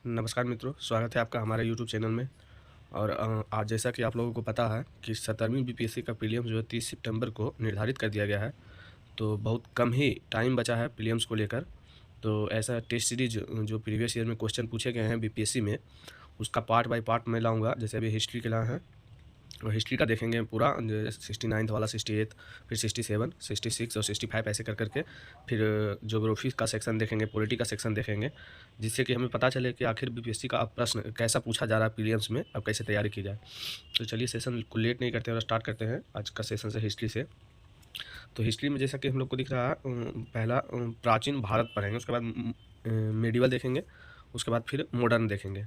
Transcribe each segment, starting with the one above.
नमस्कार मित्रों, स्वागत है आपका हमारे यूट्यूब चैनल में। और आज जैसा कि आप लोगों को पता है कि 17वीं बीपीएससी का प्रीलिम्स जो है 30 सितंबर को निर्धारित कर दिया गया है। तो बहुत कम ही टाइम बचा है प्रीलिम्स को लेकर। तो ऐसा टेस्ट सीरीज जो प्रीवियस ईयर में क्वेश्चन पूछे गए हैं बीपीएससी में, उसका पार्ट बाय पार्ट मैं लाऊंगा। जैसे अभी हिस्ट्री के लाए हैं और हिस्ट्री का देखेंगे पूरा, 69 वाला, 68, फिर 67, 66 और 65 ऐसे कर करके। फिर ज्योग्राफी का सेक्शन देखेंगे, पॉलिटी का सेक्शन देखेंगे, जिससे कि हमें पता चले कि आखिर बीपीएससी का अब प्रश्न कैसा पूछा जा रहा है प्रीलिम्स में, अब कैसे तैयारी की जाए। तो चलिए सेशन को लेट नहीं करते और स्टार्ट करते हैं आज का सेशन से हिस्ट्री से। तो हिस्ट्री में जैसा कि हम लोग को दिख रहा है, पहला प्राचीन भारत पढ़ेंगे, उसके बाद मेडिवल देखेंगे, उसके बाद फिर मॉडर्न देखेंगे।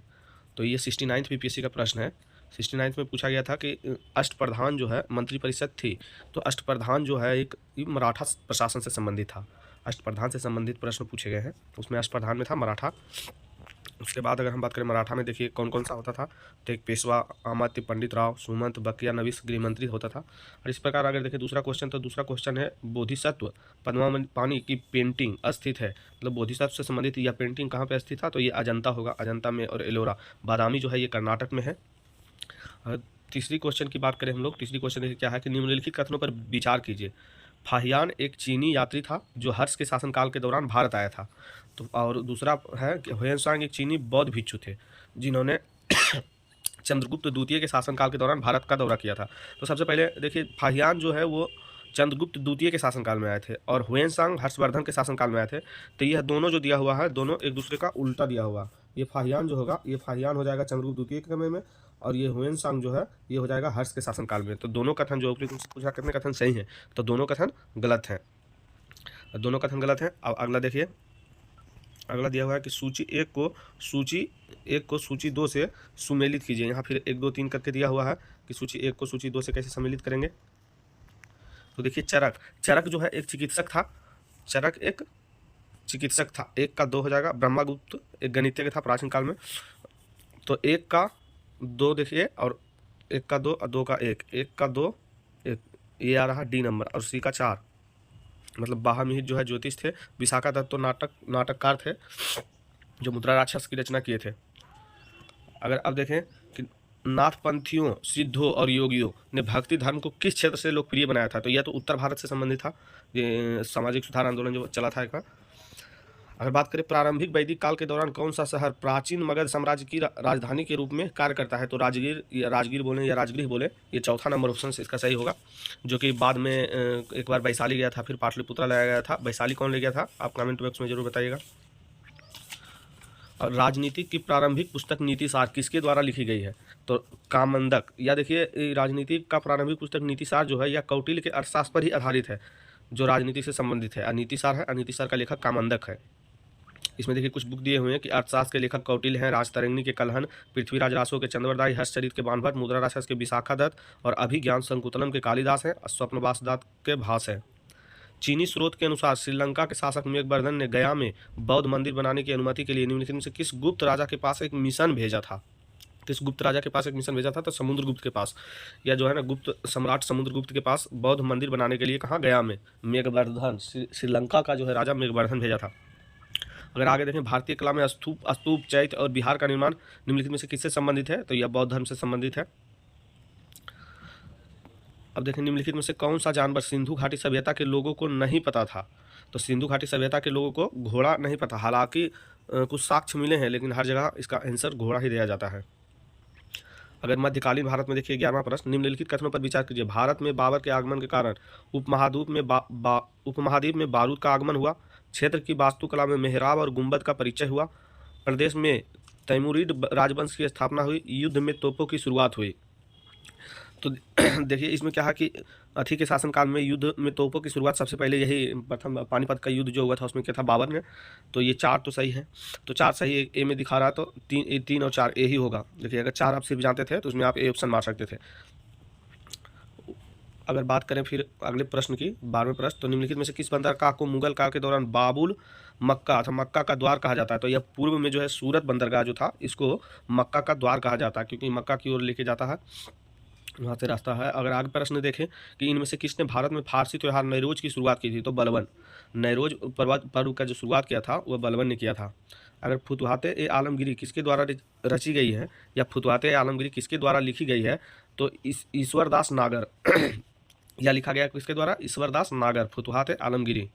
तो ये 69th बीपीएससी का प्रश्न है। 69th में पूछा गया था कि अष्टप्रधान जो है मंत्रिपरिषद थी, तो अष्टप्रधान जो है एक मराठा प्रशासन से संबंधित था। अष्टप्रधान से संबंधित प्रश्न पूछे गए हैं, उसमें अष्टप्रधान में था मराठा। उसके बाद अगर हम बात करें मराठा में, देखिए कौन कौन सा होता था। तो एक पेशवा, अमात्य, पंडित राव, सुमंत, बकिया, नवीस, गृह मंत्री होता था। और इस प्रकार अगर देखें दूसरा क्वेश्चन, तो दूसरा क्वेश्चन है बोधिसत्व पद्मापानी की पेंटिंग स्थित है, मतलब बोधिसत्व से संबंधित यह पेंटिंग कहाँ पे स्थित था, तो ये अजंता होगा, अजंता में। और एलोरा, बादामी जो है ये कर्नाटक में है। और तीसरी क्वेश्चन की बात करें हम लोग, तीसरी क्वेश्चन देखिए क्या है कि निम्नलिखित कथनों पर विचार कीजिए। फाहियान एक चीनी यात्री था जो हर्ष के शासनकाल के दौरान भारत आया था। तो और दूसरा है कि हुएनसांग एक चीनी बौद्ध भिक्षु थे जिन्होंने चंद्रगुप्त द्वितीय के शासनकाल के दौरान भारत का दौरा किया था। तो सबसे पहले देखिए फाहियान जो है वो चंद्रगुप्त द्वितीय के शासनकाल में आए थे और हुएनसांग हर्षवर्धन के शासनकाल में आए थे। तो यह दोनों जो दिया हुआ है, दोनों एक दूसरे का उल्टा दिया हुआ। ये फाहियान जो होगा, ये फाहियान हो जाएगा चंद्रगुप्त द्वितीय के समय में, और ये हुएनसांग जो है ये हो जाएगा हर्ष के शासनकाल में। तो दोनों कथन जो पूछा, कितने कथन सही हैं, तो दोनों कथन गलत हैं, दोनों कथन गलत हैं। अब अगला देखिए, अगला दिया हुआ है कि सूची एक को सूची 2 से सुमेलित कीजिए। यहाँ फिर 1, 2, 3 करके दिया हुआ है कि सूची 1 को सूची 2 से कैसे सम्मिलित करेंगे। तो देखिए चरक जो है एक चिकित्सक था, चरक एक चिकित्सक था। 1 का 2 हो जाएगा। ब्रह्मगुप्त एक गणितज्ञ था प्राचीन काल में। तो 1 का 2 देखिए, और 1 का 2 और 2 का 1, 1 का 2, 1, ये आ रहा डी नंबर। और सी का 4, मतलब बाहामिहिर जो है ज्योतिष थे। विशाखा दत्त तो नाटककार थे जो मुद्रा राक्षस की रचना किए थे। अगर अब देखें कि नाथपंथियों, सिद्धों और योगियों ने भक्ति धर्म को किस क्षेत्र से लोकप्रिय बनाया था, तो यह तो उत्तर भारत से संबंधित था, ये सामाजिक सुधार आंदोलन जो चला था एक बार। अगर बात करें प्रारंभिक वैदिक काल के दौरान कौन सा शहर प्राचीन मगध साम्राज्य की राजधानी के रूप में कार्य करता है, तो राजगीर बोले या राजगृह बोले, ये चौथा नंबर ऑप्शन से इसका सही होगा। जो कि बाद में एक बार वैशाली गया था, फिर पाटलिपुत्रा लाया गया था। वैशाली कौन ले गया था, आप कमेंट बॉक्स में जरूर बताइएगा। और राजनीति की प्रारंभिक पुस्तक नीतिसार किसके द्वारा लिखी गई है, तो कामंदक। या देखिए राजनीति का प्रारंभिक पुस्तक नीतिसार जो है यह कौटिल्य के अर्थशास्त्र पर ही आधारित है, जो राजनीति से संबंधित है। अनीतिसार है, अनीतिसार का लेखक कामंदक है। इसमें देखिए कुछ बुक दिए हुए हैं कि अर्थशास्त्र के लेखक कौटिल्य हैं, राजतरंगिणी के कलहन, पृथ्वीराज रासो के चंद्रवरदाई, हर्षचरित के बाणभट्ट, मुद्रा राक्षस के विशाखा दत्त और अभिज्ञान संकुतलम के कालिदास हैं, स्वप्नवास दत्त के भास हैं। चीनी स्रोत के अनुसार श्रीलंका के शासक मेघवर्धन ने गया में बौद्ध मंदिर बनाने की अनुमति के लिए निम्नलिखित में से किस गुप्त राजा के पास एक मिशन भेजा था। किस गुप्त राजा के पास एक मिशन भेजा था, तो समुद्रगुप्त के पास, या जो है ना गुप्त सम्राट समुद्रगुप्त के पास बौद्ध मंदिर बनाने के लिए कहाँ, गया में। मेघवर्धन, श्रीलंका का जो है राजा मेघवर्धन भेजा था। अगर आगे देखें भारतीय कला में स्तूप, चैत्य और विहार का निर्माण निम्नलिखित में से किससे संबंधित है, तो यह बौद्ध धर्म से संबंधित है। अब देखें निम्नलिखित में से कौन सा जानवर सिंधु घाटी सभ्यता के लोगों को नहीं पता था, तो सिंधु घाटी सभ्यता के लोगों को घोड़ा नहीं पता। हालांकि कुछ साक्ष्य मिले हैं, लेकिन हर जगह इसका आंसर घोड़ा ही दिया जाता है। अगर मध्यकालीन भारत में देखिए 11वां प्रश्न, निम्नलिखित कथनों पर विचार कीजिए। भारत में बाबर के आगमन के कारण उपमहाद्वीप में बारूद का आगमन हुआ। क्षेत्र की वास्तुकला में मेहराब और गुंबद का परिचय हुआ। प्रदेश में तैमूरिड राजवंश की स्थापना हुई। युद्ध में तोपों की शुरुआत हुई। तो देखिए इसमें क्या है कि अथी के शासनकाल में युद्ध में तोपों की शुरुआत सबसे पहले यही प्रथम पानीपत का युद्ध जो हुआ था उसमें क्या था, बाबर ने। तो ये 4 तो सही है, तो 4 सही ए में दिखा रहा है, तो 3 और 4 ए ही होगा। देखिए अगर 4 आप सिर्फ जानते थे तो उसमें आप ए ऑप्शन मार सकते थे। अगर बात करें फिर अगले प्रश्न की, 12वें प्रश्न, तो निम्नलिखित में से किस बंदरगाह को मुगल काल के दौरान बाबुल मक्का अथवा मक्का का द्वार कहा जाता है, तो यह पूर्व में जो है सूरत बंदरगाह जो था इसको मक्का का द्वार कहा जाता है, क्योंकि मक्का की ओर लेके जाता है, वहाँ से रास्ता है। अगर आगे प्रश्न देखें कि इनमें से किसने भारत में फारसी त्यौहार नैरोज की शुरुआत की थी, तो बलबन। नैरोज पर्व का जो शुरुआत किया था वह बलबन ने किया था। अगर फुतुहात-ए आलमगीरी किसके द्वारा रची गई है या फुतुहात-ए आलमगीरी किसके द्वारा लिखी गई है, तो ईश्वरदास नागर या लिखा गया किसके द्वारा, ईश्वरदास नागर, फुतुहात-ए आलमगीरी।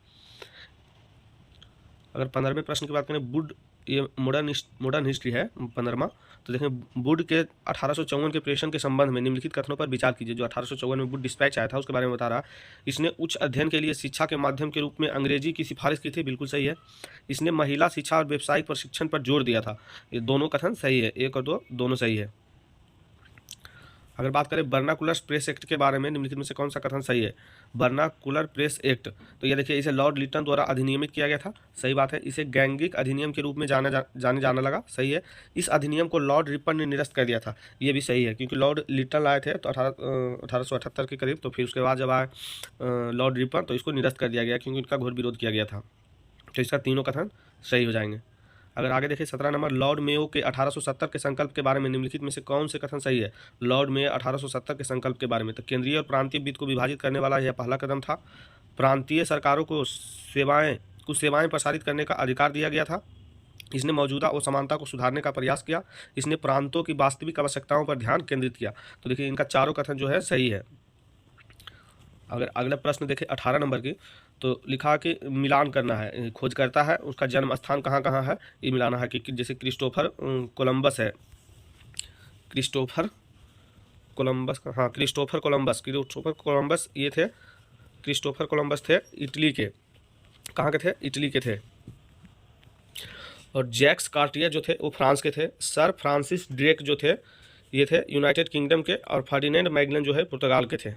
अगर 15वें प्रश्न की बात करें, वुड, ये मॉडर्न हिस्ट्री है 15वां, तो देखें वुड के 1854 के प्रेषण के संबंध में निम्नलिखित कथनों पर विचार कीजिए। जो 1854 में वुड डिस्पैच आया था उसके बारे में बता रहा। इसने उच्च अध्ययन के लिए शिक्षा के माध्यम के रूप में अंग्रेजी की सिफारिश की थी, बिल्कुल सही है। इसने महिला शिक्षा और व्यावसायिक प्रशिक्षण पर जोर दिया था, ये दोनों कथन सही है, 1 और 2 दोनों सही है। अगर बात करें वर्नाकुलर प्रेस एक्ट के बारे में, निम्नलिखित में से कौन सा कथन सही है। वर्नाकुलर प्रेस एक्ट, तो ये देखिए, इसे लॉर्ड लिटन द्वारा अधिनियमित किया गया था, सही बात है। इसे गैंगिक अधिनियम के रूप में जाने लगा, सही है। इस अधिनियम को लॉर्ड रिपन ने निरस्त कर दिया था, ये भी सही है, क्योंकि लॉर्ड लिटन लाए थे तो 1878 के करीब, तो फिर उसके बाद जब आए लॉर्ड रिपन तो इसको निरस्त कर दिया गया, क्योंकि इनका घोर विरोध किया गया था। तो इसका तीनों कथन सही हो जाएंगे। अगर आगे देखें 17 नंबर, लॉर्ड मेयो के 1870 के संकल्प के बारे में निम्नलिखित में से कौन से कथन सही है। लॉर्ड मेयो 1870 के संकल्प के बारे में, तो केंद्रीय और प्रांतीय वित्त को विभाजित करने वाला यह पहला कदम था। प्रांतीय सरकारों को कुछ सेवाएं प्रसारित करने का अधिकार दिया गया था। इसने मौजूदा असमानता को सुधारने का प्रयास किया। इसने प्रांतों की वास्तविक आवश्यकताओं पर ध्यान केंद्रित किया। तो देखिए इनका चारों कथन जो है सही है। अगर अगला प्रश्न देखें 18 नंबर की, तो लिखा कि मिलान करना है, खोज करता है उसका जन्म स्थान कहाँ कहाँ है, ये मिलाना है कि जैसे क्रिस्टोफर कोलंबस है, क्रिस्टोफर कोलंबस ये थे, क्रिस्टोफर कोलंबस थे इटली के, कहाँ के थे, इटली के थे। और जैक्स कार्टियर जो थे वो फ्रांस के थे। सर फ्रांसिस ड्रेक जो थे ये थे यूनाइटेड किंगडम के, और फर्डिनेंड मैगलन जो है पुर्तगाल के थे।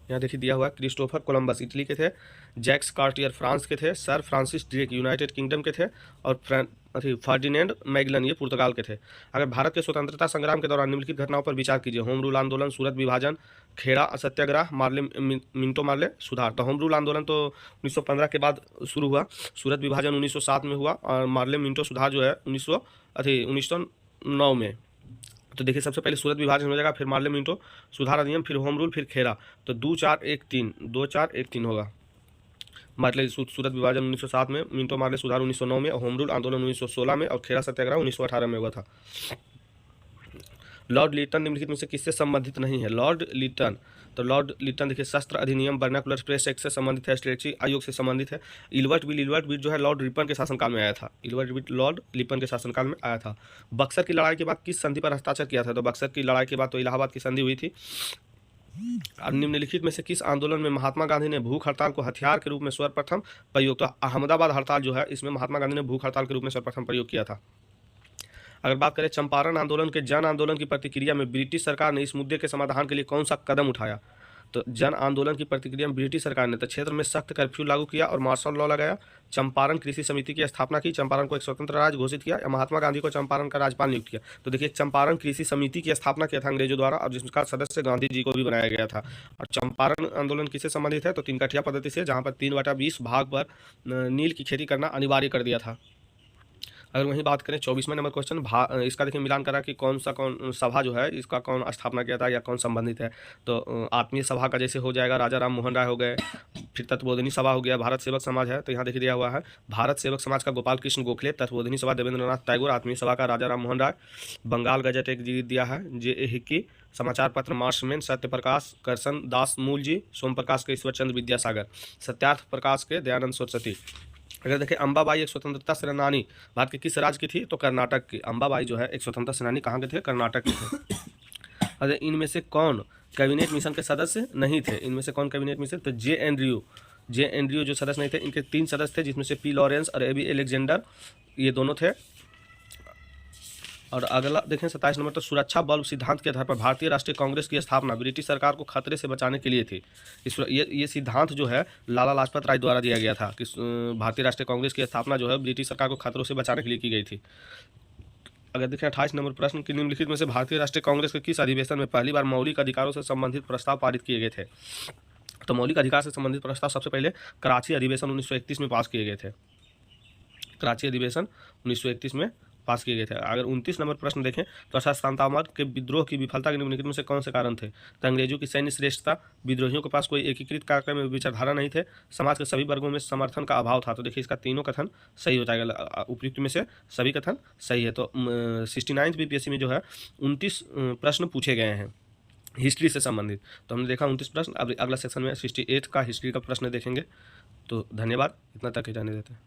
यहाँ देखिए दिया हुआ है, क्रिस्टोफर कोलंबस इटली के थे, जैक्स कार्टियर फ्रांस के थे, sir Francis Drake United kingdom के थे, और फर्डिनेंड मैगलन ये पुर्तगाल के थे। अगर भारत के स्वतंत्रता संग्राम के दौरान निम्नलिखित घटनाओं पर विचार कीजिए। होम रूल आंदोलन, सूरत विभाजन, खेड़ा सत्याग्रह, मिंटो मार्ले सुधार। तो होम रूल आंदोलन तो 1915 के बाद शुरू हुआ, सूरत विभाजन 1907 में हुआ, और मार्ले मिंटो सुधार जो है 1909 में। तो देखिए सबसे पहले सूरत विभाजन हो जाएगा, फिर मार्ले मिंटो सुधार अधिनियम, फिर होम रूल, फिर खेड़ा। तो 2-4-1-3 होगा। मतलब सूरत विभाजन 1907 में, मिंटो मार्ले सुधार 1909 में, होम रूल आंदोलन 1916 में, और खेड़ा सत्याग्रह 1918 में हुआ था। लॉर्ड लिटन निम्नलिखित में से किससे संबंधित नहीं है। लॉर्ड लिटन, तो लॉर्ड लिटन देखिए शस्त्र अधिनियम, वर्नाकुलर प्रेस एक्ट से संबंधित है, स्ट्रेटजी आयोग से संबंधित है। इल्बर्ट बिल जो है लॉर्ड रिपन के शासनकाल में आया था, इल्बर्ट बिल लॉर्ड रिपन के शासनकाल में आया था। बक्सर की लड़ाई के बाद किस संधि पर हस्ताक्षर किया था। तो बक्सर की लड़ाई के बाद तो इलाहाबाद की संधि हुई थी। और निम्नलिखित में से किस आंदोलन में महात्मा गांधी ने भूख हड़ताल को हथियार के रूप में सर्वप्रथम प्रयोग। तो अहमदाबाद हड़ताल जो है इसमें महात्मा गांधी ने भूख हड़ताल के रूप में सर्वप्रथम प्रयोग किया था। अगर बात करें चंपारण आंदोलन के जन आंदोलन की प्रतिक्रिया में ब्रिटिश सरकार ने इस मुद्दे के समाधान के लिए कौन सा कदम उठाया। तो जन आंदोलन की प्रतिक्रिया में ब्रिटिश सरकार ने तो क्षेत्र में सख्त कर्फ्यू लागू किया और मार्शल लॉ लगाया। चंपारण कृषि समिति की स्थापना की, चंपारण को एक स्वतंत्र राज्य घोषित किया, या महात्मा गांधी को चंपारण का राज्यपाल नियुक्त किया। तो देखिए चंपारण कृषि समिति की स्थापना किया था अंग्रेजों द्वारा, और जिसका सदस्य गांधी जी को भी बनाया गया था। और चंपारण आंदोलन किससे संबंधित है। तो 3 कठिया पद्धति से, जहाँ पर 3/20 भाग पर नील की खेती करना अनिवार्य कर दिया था। अगर वहीं बात करें 24वें नंबर क्वेश्चन, इसका देखिए मिलान करा कि कौन सभा जो है इसका कौन स्थापना किया था या कौन संबंधित है। तो आत्मीय सभा का जैसे हो जाएगा राजा राम मोहन राय हो गए, फिर तत्वबोधिनी सभा हो गया, भारत सेवक समाज है तो यहाँ देखिए दिया हुआ है भारत सेवक समाज का गोपाल कृष्ण गोखले, तत्वबोधिनी सभा देवेंद्रनाथ टैगोर, आत्मीय सभा का राजा राम मोहन राय, बंगाल गजट एक दिया है जे हिक्की, समाचार पत्र मार्शमैन सत्यप्रकाश करसन दास मूल जी, सोम प्रकाश के ईश्वर चंद्र विद्यासागर, सत्यार्थ प्रकाश के दयानंद सरस्वती। अगर देखें अंबाबाई एक स्वतंत्रता सेनानी भारत के किस राज्य की थी। तो कर्नाटक की। अंबाबाई जो है एक स्वतंत्रता सेनानी कहाँ के थे, कर्नाटक के थे। अगर इनमें से कौन कैबिनेट मिशन के सदस्य नहीं थे। इनमें से कौन कैबिनेट मिशन, तो जे एंड्रयू जो सदस्य नहीं थे, इनके 3 सदस्य थे, जिसमें से पी लॉरेंस और एबी एलेक्जेंडर ये दोनों थे। और अगला देखें 27 नंबर, तो सुरक्षा बल्ब सिद्धांत के आधार पर भारतीय राष्ट्रीय कांग्रेस की स्थापना ब्रिटिश सरकार को खतरे से बचाने के लिए थी। ये सिद्धांत जो है लाला लाजपत राय द्वारा दिया गया था कि भारतीय राष्ट्रीय कांग्रेस की स्थापना जो है ब्रिटिश सरकार को खतरों से बचाने के लिए की गई थी। अगर देखें 28 नंबर प्रश्न की निम्नलिखित में से भारतीय राष्ट्रीय कांग्रेस के किस अधिवेशन में पहली बार मौलिक अधिकारों से संबंधित प्रस्ताव पारित किए गए थे। तो मौलिक अधिकार से संबंधित प्रस्ताव सबसे पहले कराची अधिवेशन 1931 में पास किए गए थे। कराची अधिवेशन 1931 में पास किए गए थे। अगर 29 नंबर प्रश्न देखें तो अर्थात शांतामर के विद्रोह की विफलता के निम्नलिखित में से कौन से कारण थे? तो अंग्रेजों की सैन्य श्रेष्ठता, विद्रोहियों के पास कोई एकीकृत कार्यक्रम में विचारधारा नहीं थे, समाज के सभी वर्गों में समर्थन का अभाव था। तो देखिए इसका तीनों कथन सही हो जाएगा, उपयुक्त में से सभी कथन सही है। तो 69 बीपीएससी में जो है 29 प्रश्न पूछे गए हैं हिस्ट्री से संबंधित। तो हमने देखा 29 प्रश्न। अब अगला सेक्शन में 68 का हिस्ट्री का प्रश्न देखेंगे। तो धन्यवाद, इतना तक ही जाने देते हैं।